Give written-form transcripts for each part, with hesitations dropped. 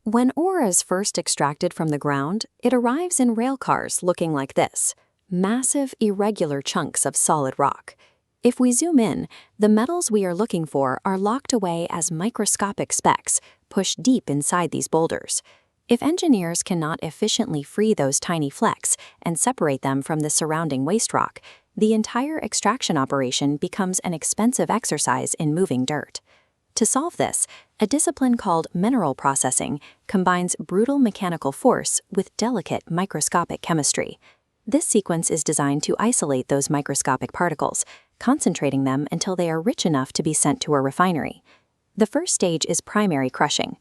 When ore is first extracted from the ground, it arrives in rail cars looking like this: massive, irregular chunks of solid rock. If we zoom in, the metals we are looking for are locked away as microscopic specks, pushed deep inside these boulders. If engineers cannot efficiently free those tiny flecks and separate them from the surrounding waste rock, the entire extraction operation becomes an expensive exercise in moving dirt. To solve this, a discipline called mineral processing combines brutal mechanical force with delicate microscopic chemistry. This sequence is designed to isolate those microscopic particles, concentrating them until they are rich enough to be sent to a refinery. The first stage is primary crushing.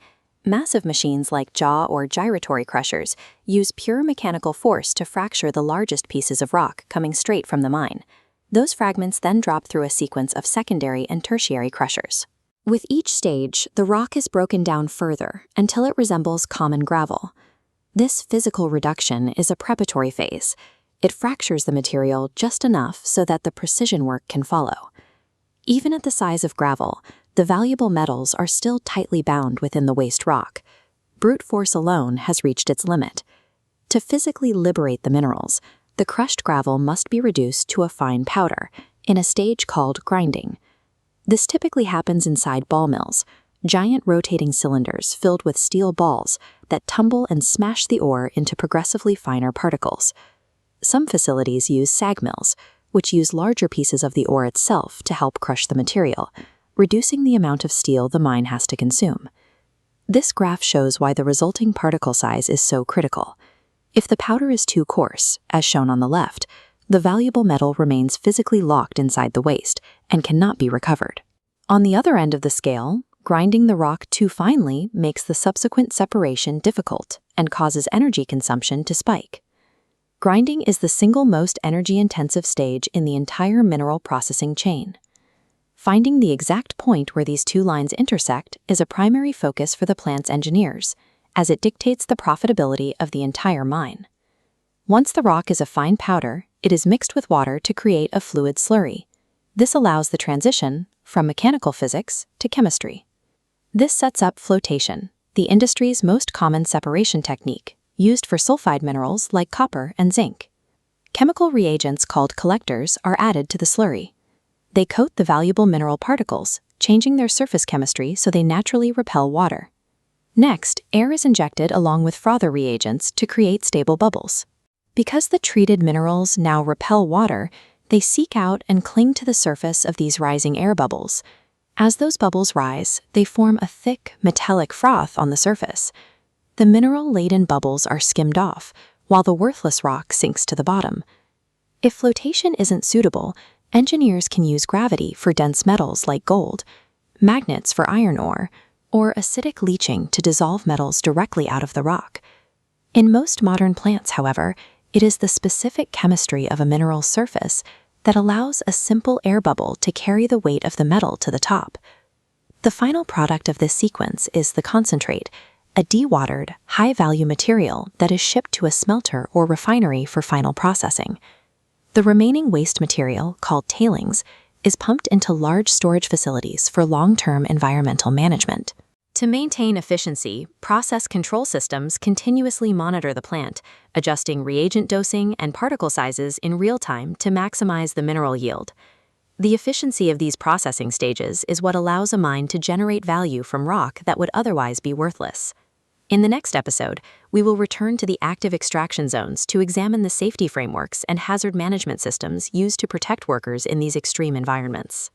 Massive machines like jaw or gyratory crushers use pure mechanical force to fracture the largest pieces of rock coming straight from the mine. Those fragments then drop through a sequence of secondary and tertiary crushers. With each stage, the rock is broken down further until it resembles common gravel. This physical reduction is a preparatory phase. It fractures the material just enough so that the precision work can follow. Even at the size of gravel, the valuable metals are still tightly bound within the waste rock. Brute force alone has reached its limit. To physically liberate the minerals, the crushed gravel must be reduced to a fine powder in a stage called grinding. This typically happens inside ball mills, giant rotating cylinders filled with steel balls that tumble and smash the ore into progressively finer particles. Some facilities use sag mills, which use larger pieces of the ore itself to help crush the material, reducing the amount of steel the mine has to consume. This graph shows why the resulting particle size is so critical. If the powder is too coarse, as shown on the left, the valuable metal remains physically locked inside the waste and cannot be recovered. On the other end of the scale, grinding the rock too finely makes the subsequent separation difficult and causes energy consumption to spike. Grinding is the single most energy-intensive stage in the entire mineral processing chain. Finding the exact point where these two lines intersect is a primary focus for the plant's engineers, as it dictates the profitability of the entire mine. Once the rock is a fine powder, it is mixed with water to create a fluid slurry. This allows the transition from mechanical physics to chemistry. This sets up flotation, the industry's most common separation technique, used for sulfide minerals like copper and zinc. Chemical reagents called collectors are added to the slurry. They coat the valuable mineral particles, changing their surface chemistry so they naturally repel water. Next, air is injected along with frother reagents to create stable bubbles. Because the treated minerals now repel water, they seek out and cling to the surface of these rising air bubbles. As those bubbles rise, they form a thick, metallic froth on the surface. The mineral-laden bubbles are skimmed off, while the worthless rock sinks to the bottom. If flotation isn't suitable, engineers can use gravity for dense metals like gold, magnets for iron ore, or acidic leaching to dissolve metals directly out of the rock. In most modern plants, however, it is the specific chemistry of a mineral's surface that allows a simple air bubble to carry the weight of the metal to the top. The final product of this sequence is the concentrate, a dewatered, high-value material that is shipped to a smelter or refinery for final processing. The remaining waste material, called tailings, is pumped into large storage facilities for long-term environmental management. To maintain efficiency, process control systems continuously monitor the plant, adjusting reagent dosing and particle sizes in real time to maximize the mineral yield. The efficiency of these processing stages is what allows a mine to generate value from rock that would otherwise be worthless. In the next episode, we will return to the active extraction zones to examine the safety frameworks and hazard management systems used to protect workers in these extreme environments.